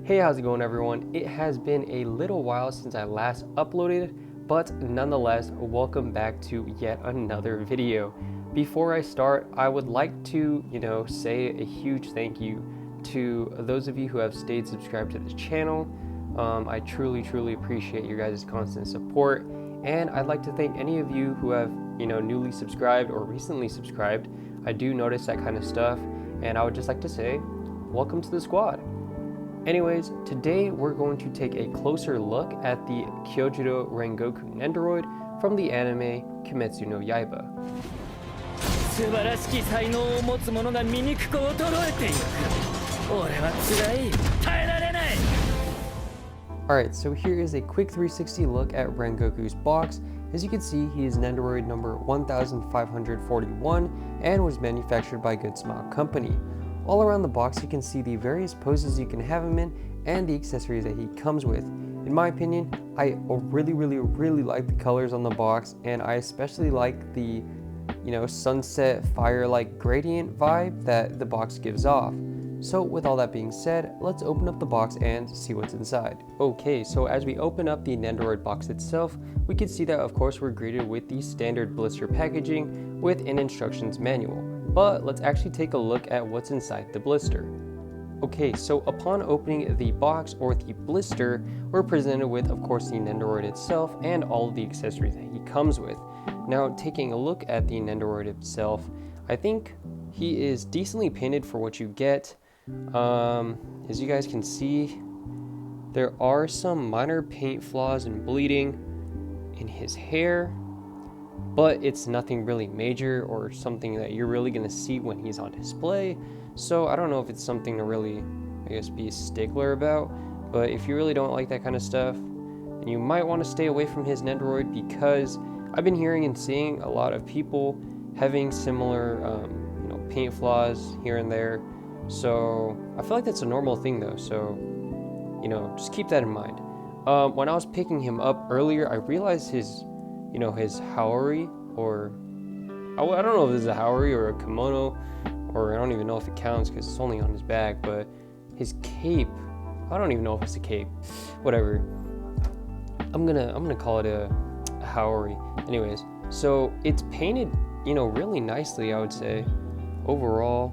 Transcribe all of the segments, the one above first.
Hey, how's it going everyone? It has been a little while since I last uploaded, but nonetheless, welcome back to yet another video. Before I start, I would like to, say a huge thank you to those of you who have stayed subscribed to this channel. I truly appreciate your guys' constant support, and I'd like to thank any of you who have, newly subscribed or recently subscribed. I do notice that kind of stuff, and I would just like to say, welcome to the squad. Anyways, today we're going to take a closer look at the Kyojuro Rengoku Nendoroid from the anime Kimetsu no Yaiba. Alright, so here is a quick 360 look at Rengoku's box. As you can see, he is Nendoroid number 1541 and was manufactured by Good Smile Company. All around the box you can see the various poses you can have him in and the accessories that he comes with. In my opinion, I really like the colors on the box, and I especially like the sunset fire-like gradient vibe that the box gives off. So with all that being said, let's open up the box and see what's inside. Okay, so as we open up the Nendoroid box itself, we can see that of course we're greeted with the standard blister packaging with an instructions manual. But let's actually take a look at what's inside the blister. Okay, so upon opening the box or the blister, we're presented with, of course, the Nendoroid itself and all of the accessories that he comes with. Now, taking a look at the Nendoroid itself, I think he is decently painted for what you get. As you guys can see, there are some minor paint flaws and bleeding in his hair, but it's nothing really major or something that you're really going to see when he's on display. So I don't know if it's something to really, be a stickler about, but if you really don't like that kind of stuff, then you might want to stay away from his Nendoroid, because I've been hearing and seeing a lot of people having similar, paint flaws here and there. So I feel like that's a normal thing though, so, just keep that in mind. When I was picking him up earlier, I realized his haori, or I don't know if this is a haori or a kimono, or I don't even know if it counts because it's only on his back, but his cape, I don't even know if it's a cape, whatever. I'm gonna call it a haori. Anyways, so it's painted, really nicely, I would say. Overall,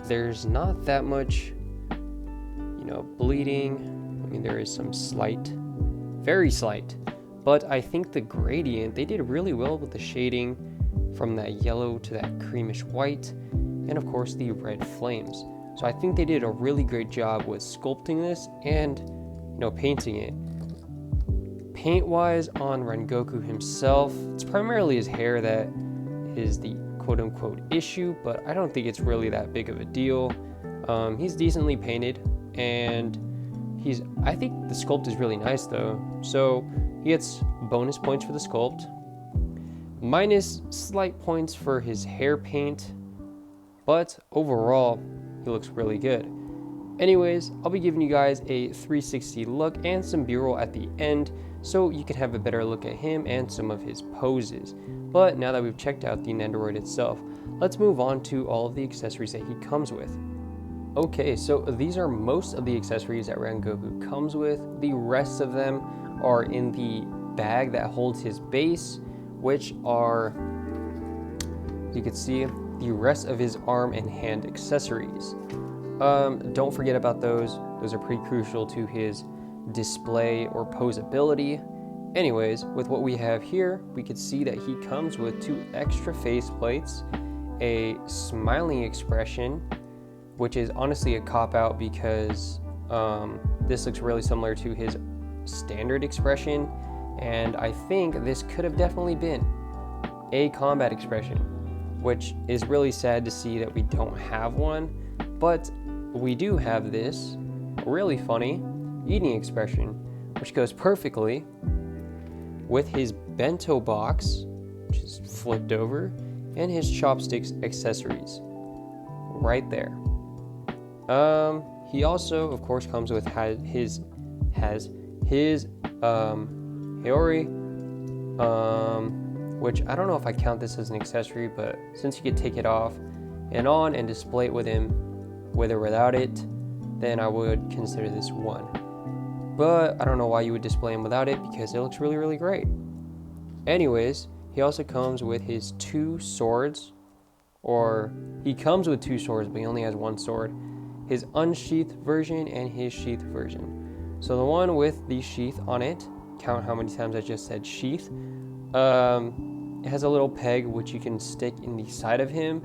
there's not that much, bleeding. I mean, there is some slight, very slight. But I think the gradient, they did really well with the shading from that yellow to that creamish white, and of course the red flames. So I think they did a really great job with sculpting this and, painting it. Paint-wise on Rengoku himself, it's primarily his hair that is the quote-unquote issue, but I don't think it's really that big of a deal. He's decently painted, and I think the sculpt is really nice though. So he gets bonus points for the sculpt, minus slight points for his hair paint, but overall, he looks really good. Anyways, I'll be giving you guys a 360 look and some B-roll at the end, so you can have a better look at him and some of his poses. But now that we've checked out the Nendoroid itself, let's move on to all of the accessories that he comes with. Okay, so these are most of the accessories that Rengoku comes with. The rest of them are in the bag that holds his base, which are, as you can see, the rest of his arm and hand accessories. Don't forget about those. Those are pretty crucial to his display or posability. Anyways, with what we have here, we can see that he comes with 2 extra face plates, a smiling expression, which is honestly a cop-out because this looks really similar to his standard expression, and I think this could have definitely been a combat expression, which is really sad to see that we don't have one, but we do have this really funny eating expression, which goes perfectly with his bento box, which is flipped over, and his chopsticks accessories right there. He also, of course, comes with his haori, which I don't know if I count this as an accessory, but since you could take it off and on and display it with him, with or without it, then I would consider this 1. But I don't know why you would display him without it, because it looks really, really great. Anyways, he also comes with his 2 swords, or he comes with 2 swords, but he only has 1 sword. His unsheathed version and his sheath version. So the one with the sheath on it, count how many times I just said sheath, it has a little peg which you can stick in the side of him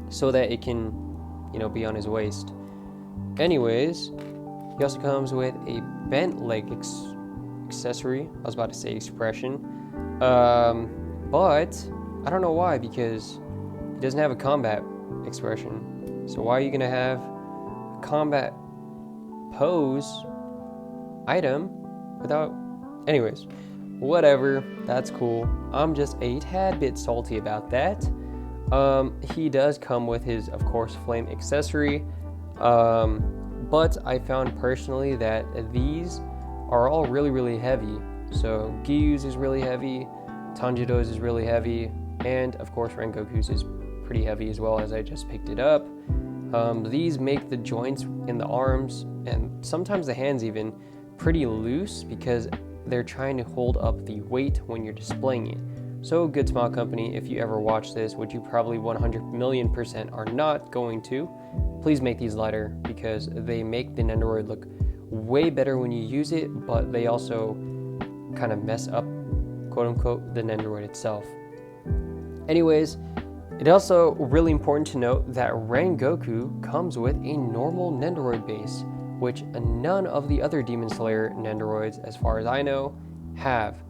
so that it can, be on his waist. Anyways, he also comes with a bent leg accessory. I was about to say expression. But I don't know why, because he doesn't have a combat expression. So why are you going to have a combat pose item without... Anyways, whatever, that's cool. I'm just a tad bit salty about that. He does come with his, of course, flame accessory. But I found personally that these are all really, really heavy. So Gyu's is really heavy, Tanjiro's is really heavy, and of course Rengoku's is pretty heavy as well, as I just picked it up. These make the joints in the arms, and sometimes the hands even, pretty loose because they're trying to hold up the weight when you're displaying it. So Good Smile Company, if you ever watch this, which you probably 100,000,000% are not going to, please make these lighter, because they make the Nendoroid look way better when you use it, but they also kind of mess up, quote unquote, the Nendoroid itself. Anyways, it's also really important to note that Rengoku comes with a normal Nendoroid base, which none of the other Demon Slayer Nendoroids, as far as I know, have.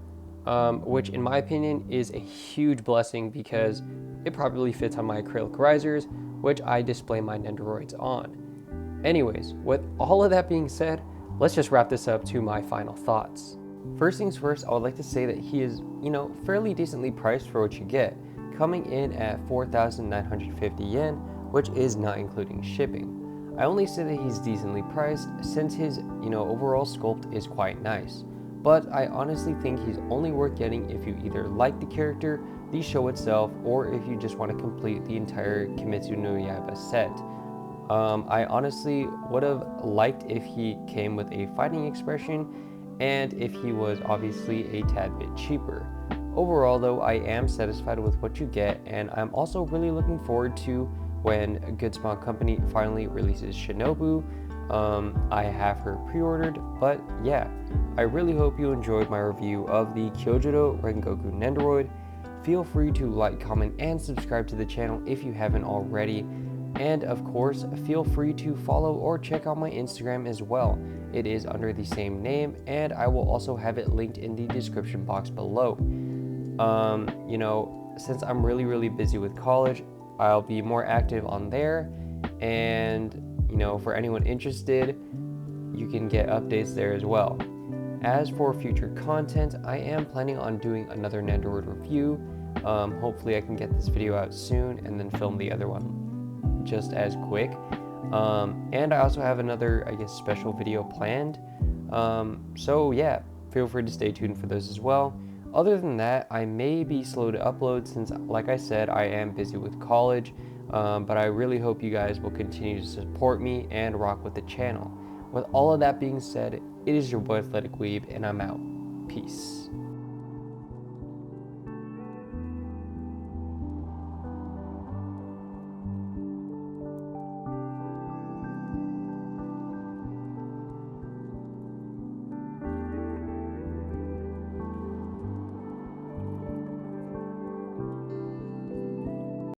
Which in my opinion is a huge blessing, because it probably fits on my acrylic risers, which I display my Nendoroids on. Anyways, with all of that being said, let's just wrap this up to my final thoughts. First things first, I would like to say that he is, fairly decently priced for what you get, coming in at 4,950 yen, which is not including shipping. I only say that he's decently priced since his, overall sculpt is quite nice. But I honestly think he's only worth getting if you either like the character, the show itself, or if you just want to complete the entire Kimetsu no Yaiba set. I honestly would have liked if he came with a fighting expression, and if he was obviously a tad bit cheaper. Overall though, I am satisfied with what you get, and I'm also really looking forward to when Good Smile Company finally releases Shinobu. I have her pre-ordered, but yeah, I really hope you enjoyed my review of the Kyojuro Rengoku Nendoroid. Feel free to like, comment, and subscribe to the channel if you haven't already. And of course, feel free to follow or check out my Instagram as well. It is under the same name, and I will also have it linked in the description box below. Since I'm really, really busy with college, I'll be more active on there, and for anyone interested, you can get updates there as well. As for future content, I am planning on doing another Nendoroid review. Hopefully I can get this video out soon and then film the other one just as quick. And I also have another, special video planned. So yeah, feel free to stay tuned for those as well. Other than that, I may be slow to upload since, like I said, I am busy with college. But I really hope you guys will continue to support me and rock with the channel. With all of that being said, it is your boy Athletic Weeb, and I'm out. Peace.